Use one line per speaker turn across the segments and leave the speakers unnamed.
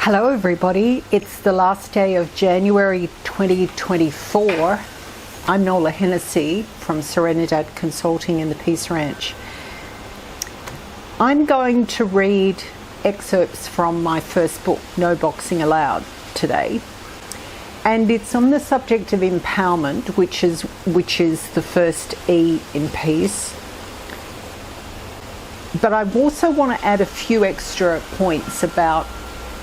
Hello everybody, it's the last day of January 2024. I'm Nola Hennessy from Serenidad Consulting in the Peace Ranch. I'm going to read excerpts from my first book, No Boxing Allowed, today. And it's on the subject of empowerment, which is the first E in peace. But I also want to add a few extra points about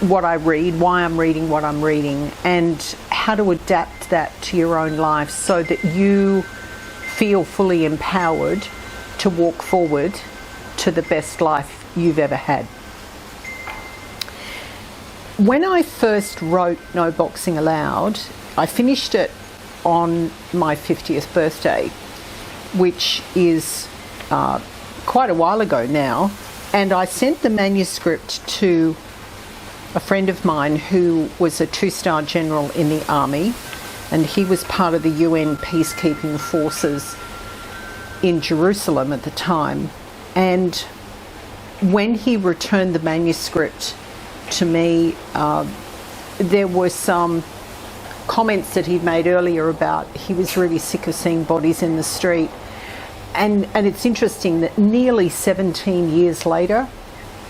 what I read, why I'm reading what I'm reading, and how to adapt that to your own life so that you feel fully empowered to walk forward to the best life you've ever had. When I first wrote No Boxing Allowed, I finished it on my 50th birthday, which is quite a while ago now, and I sent the manuscript to a friend of mine who was a 2-star general in the army, and he was part of the UN peacekeeping forces in Jerusalem at the time. And when he returned the manuscript to me, there were some comments that he'd made earlier about he was really sick of seeing bodies in the street. And it's interesting that nearly 17 years later,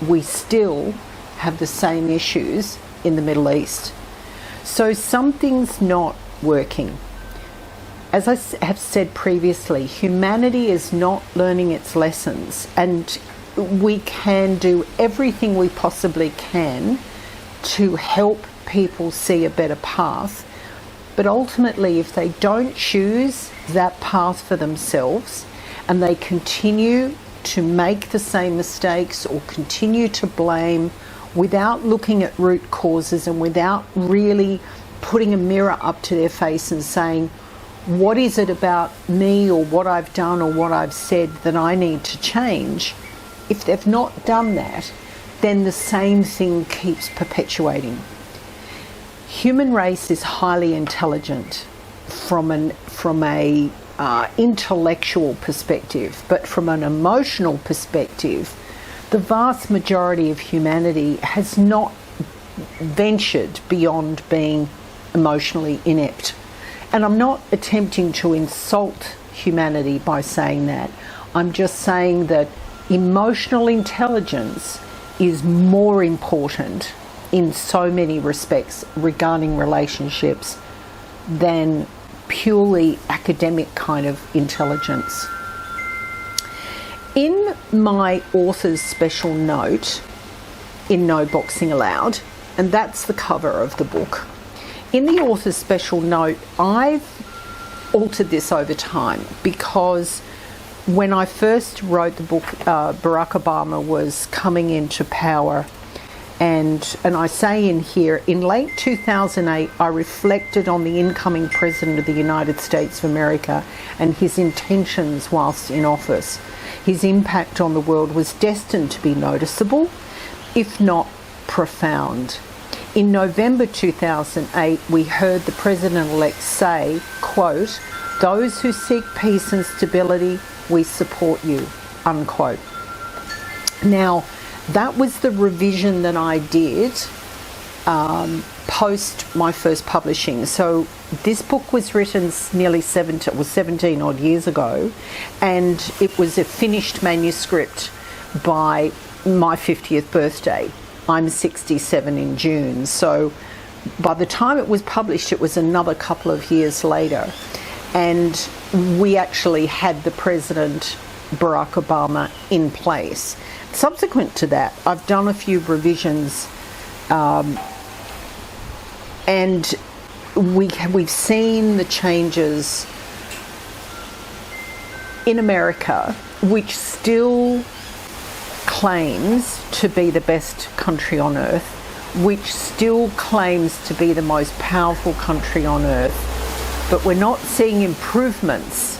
we still have the same issues in the Middle East. So something's not working. As I have said previously, humanity is not learning its lessons, and we can do everything we possibly can to help people see a better path. But ultimately, if they don't choose that path for themselves and they continue to make the same mistakes or continue to blame without looking at root causes and without really putting a mirror up to their face and saying, what is it about me or what I've done or what I've said that I need to change? If they've not done that, then the same thing keeps perpetuating. Human race is highly intelligent from a intellectual perspective, but from an emotional perspective, the vast majority of humanity has not ventured beyond being emotionally inept. And I'm not attempting to insult humanity by saying that. I'm just saying that emotional intelligence is more important in so many respects regarding relationships than purely academic kind of intelligence. In my author's special note in No Boxing Allowed, and that's the cover of the book, in the author's special note, I've altered this over time because when I first wrote the book, Barack Obama was coming into power, and I say in here, in late 2008, I reflected on the incoming President of the United States of America and his intentions whilst in office. His impact on the world was destined to be noticeable, if not profound. In November 2008, we heard the President-elect say, quote, "Those who seek peace and stability, we support you," unquote. Now, that was the revision that I did post my first publishing. So this book was written nearly 17 odd years ago, and it was a finished manuscript by my 50th birthday. I'm 67 in June, so by the time it was published, it was another couple of years later, and we actually had the President Barack Obama in place. Subsequent to that, I've done a few revisions, and we've seen the changes in America, which still claims to be the best country on earth, which still claims to be the most powerful country on earth, but we're not seeing improvements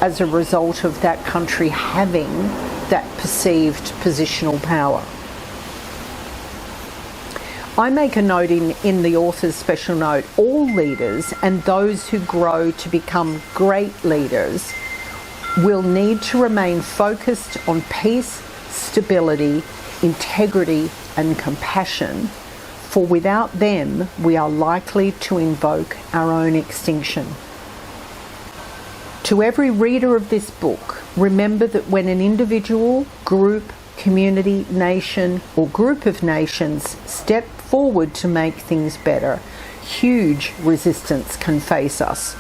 as a result of that country having that perceived positional power. I make a note in the author's special note, all leaders and those who grow to become great leaders will need to remain focused on peace, stability, integrity and compassion For without them, we are likely to invoke our own extinction. To every reader of this book, remember that when an individual, group, community, nation, or group of nations step forward to make things better, huge resistance can face us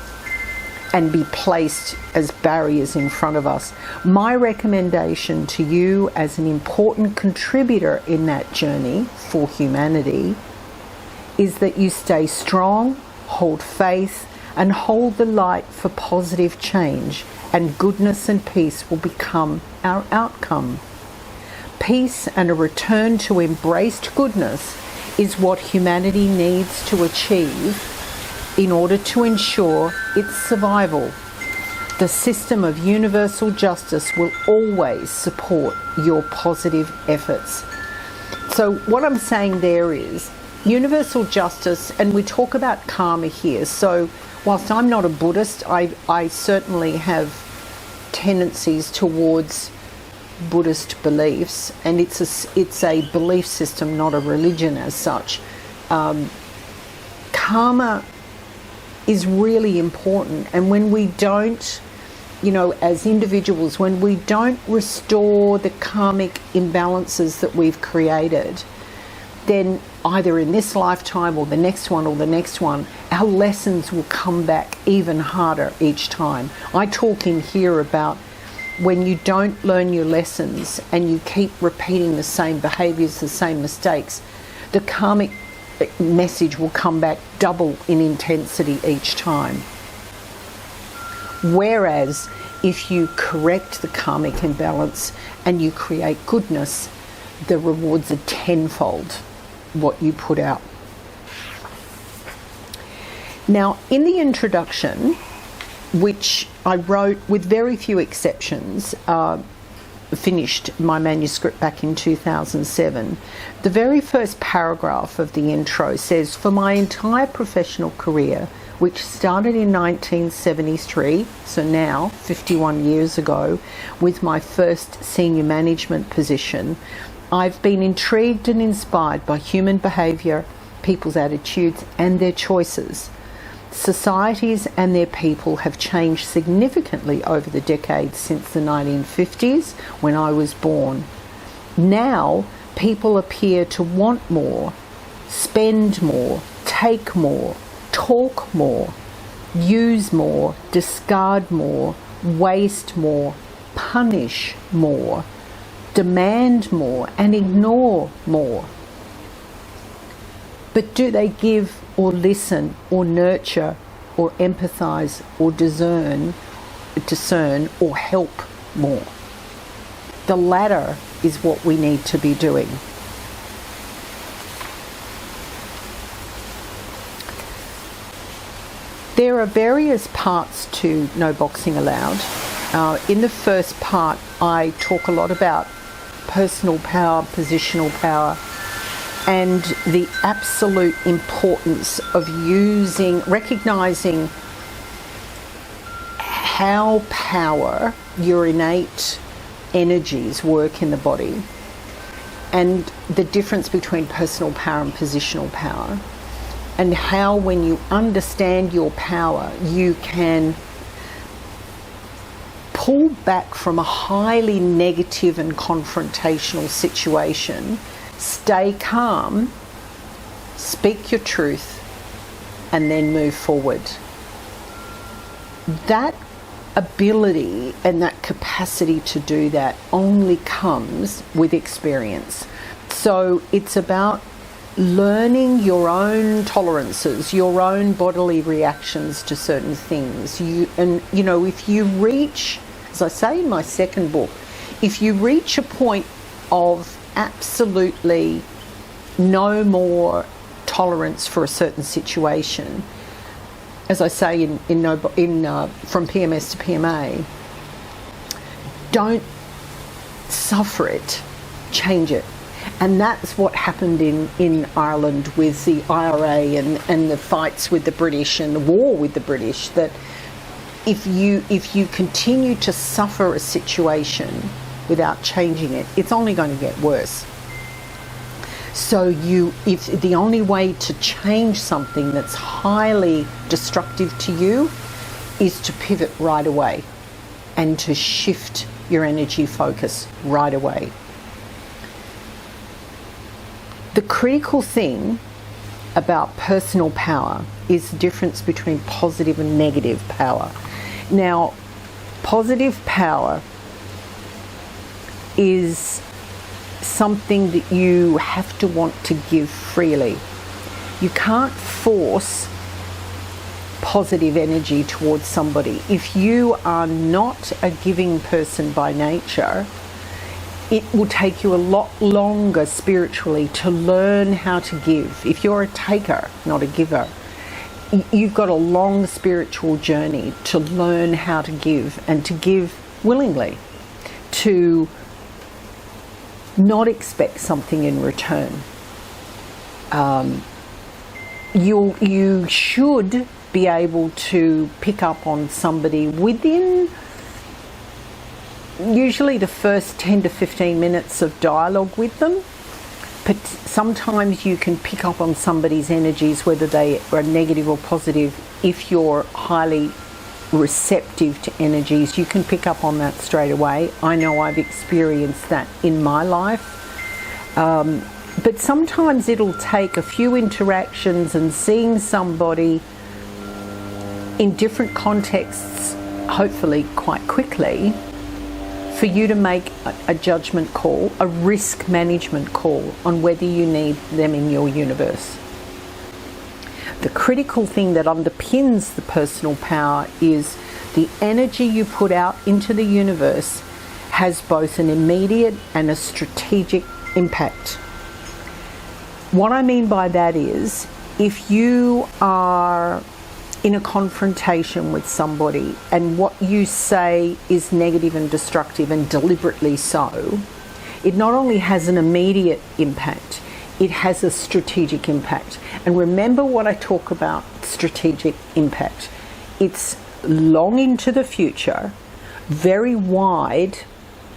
and be placed as barriers in front of us. My recommendation to you as an important contributor in that journey for humanity is that you stay strong, hold faith, and hold the light for positive change, and goodness and peace will become our outcome. Peace and a return to embraced goodness is what humanity needs to achieve in order to ensure its survival. The system of universal justice will always support your positive efforts. So what I'm saying there is universal justice, and we talk about karma here. So whilst I'm not a Buddhist, I certainly have tendencies towards Buddhist beliefs, and it's a belief system, not a religion as such. Karma is really important, and when we don't, as individuals, when we don't restore the karmic imbalances that we've created, then either in this lifetime or the next one, our lessons will come back even harder each time. I talk in here about when you don't learn your lessons and you keep repeating the same behaviours, the same mistakes, the karmic message will come back double in intensity each time. Whereas if you correct the karmic imbalance and you create goodness, the rewards are tenfold what you put out. Now, in the introduction, which I wrote with very few exceptions, finished my manuscript back in 2007, the very first paragraph of the intro says, "For my entire professional career, which started in 1973, so now 51 years ago, with my first senior management position, I've been intrigued and inspired by human behaviour, people's attitudes and their choices. Societies and their people have changed significantly over the decades since the 1950s, when I was born. Now, people appear to want more, spend more, take more, talk more, use more, discard more, waste more, punish more, demand more, and ignore more. But do they give or listen or nurture or empathise or discern or help more? The latter is what we need to be doing." There are various parts to No Boxing Allowed. In the first part, I talk a lot about personal power, positional power, and the absolute importance of recognising how power, your innate energies work in the body, and the difference between personal power and positional power, and how when you understand your power, you can pull back from a highly negative and confrontational situation, stay calm, speak your truth, and then move forward. That ability and that capacity to do that only comes with experience. So it's about learning your own tolerances, your own bodily reactions to certain things. If you reach, as I say in my second book, if you reach a point of absolutely no more tolerance for a certain situation, as I say from PMS to PMA, don't suffer it, change it. And that's what happened in Ireland with the IRA and the fights with the British and the war with the British, that if you continue to suffer a situation without changing it, it's only going to get worse. So if the only way to change something that's highly destructive to you is to pivot right away and to shift your energy focus right away. The critical thing about personal power is the difference between positive and negative power. Now, positive power is something that you have to want to give freely. You can't force positive energy towards somebody. If you are not a giving person by nature, it will take you a lot longer spiritually to learn how to give. If you're a taker, not a giver, you've got a long spiritual journey to learn how to give, and to give willingly, to not expect something in return. You should be able to pick up on somebody within usually the first 10 to 15 minutes of dialogue with them. But sometimes you can pick up on somebody's energies, whether they are negative or positive. If you're highly receptive to energies, you can pick up on that straight away. I know I've experienced that in my life. But sometimes it'll take a few interactions and seeing somebody in different contexts, hopefully quite quickly, for you to make a judgment call, a risk management call on whether you need them in your universe. The critical thing that underpins the personal power is the energy you put out into the universe has both an immediate and a strategic impact. What I mean by that is, if you are in a confrontation with somebody and what you say is negative and destructive, and deliberately so, it not only has an immediate impact, it has a strategic impact. And remember what I talk about strategic impact. It's long into the future, very wide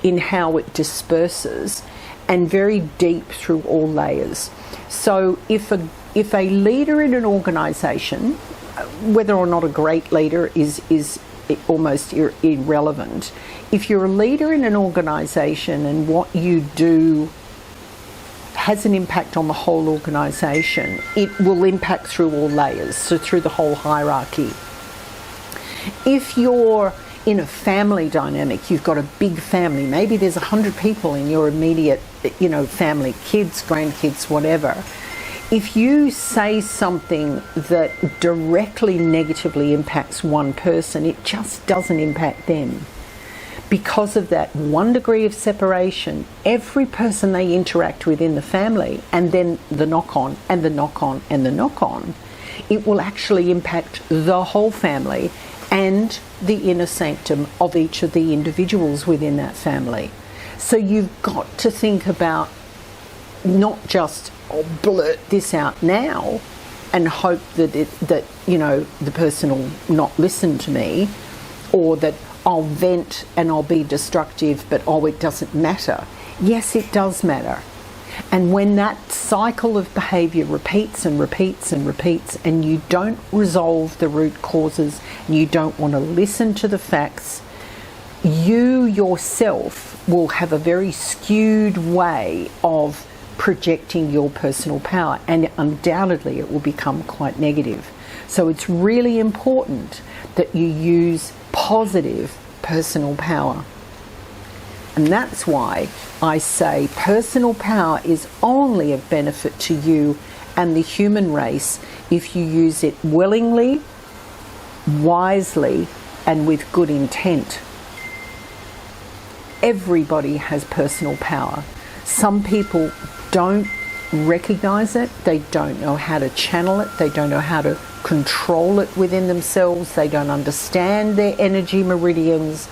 in how it disperses, and very deep through all layers. So if a leader in an organisation, whether or not a great leader is almost irrelevant. If you're a leader in an organisation and what you do has an impact on the whole organisation, it will impact through all layers, so through the whole hierarchy. If you're in a family dynamic, you've got a big family, maybe there's 100 people in your immediate, family, kids, grandkids, whatever. If you say something that directly negatively impacts one person, it just doesn't impact them. Because of that 1 degree of separation, every person they interact with in the family, and then the knock-on, and the knock-on, and the knock-on, it will actually impact the whole family and the inner sanctum of each of the individuals within that family. So you've got to think about not just blurt this out now and hope that the person will not listen to me, or that I'll vent and I'll be destructive, but it doesn't matter. Yes, it does matter. And when that cycle of behaviour repeats and repeats and repeats, and you don't resolve the root causes, and you don't want to listen to the facts, you yourself will have a very skewed way of projecting your personal power, and undoubtedly it will become quite negative. So it's really important that you use positive personal power. And that's why I say personal power is only of benefit to you and the human race if you use it willingly, wisely, and with good intent. Everybody has personal power. Some people don't recognize it, they don't know how to channel it, they don't know how to control it within themselves, they don't understand their energy meridians,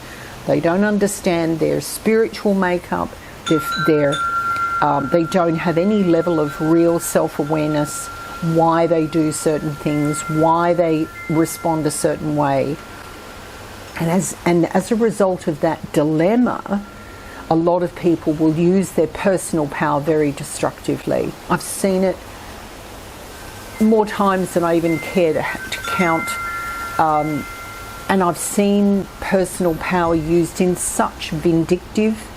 they don't understand their spiritual makeup, they don't have any level of real self-awareness, why they do certain things, why they respond a certain way. And as a result of that dilemma, a lot of people will use their personal power very destructively. I've seen it more times than I even care to count. And I've seen personal power used in such vindictive,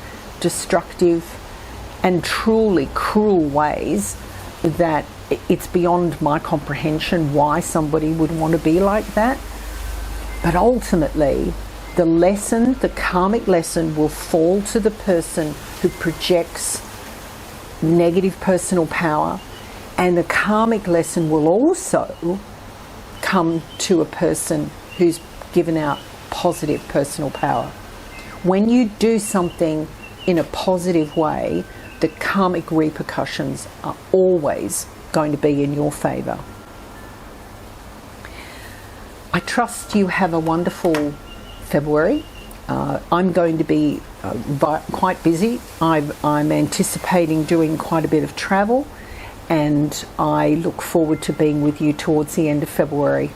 destructive, and truly cruel ways that it's beyond my comprehension why somebody would want to be like that. But ultimately, the lesson, the karmic lesson, will fall to the person who projects negative personal power, and the karmic lesson will also come to a person who's given out positive personal power. When you do something in a positive way, the karmic repercussions are always going to be in your favour. I trust you have a wonderful February. I'm going to be quite busy. I'm anticipating doing quite a bit of travel, and I look forward to being with you towards the end of February.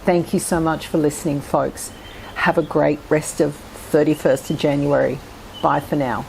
Thank you so much for listening, folks. Have a great rest of 31st of January. Bye for now.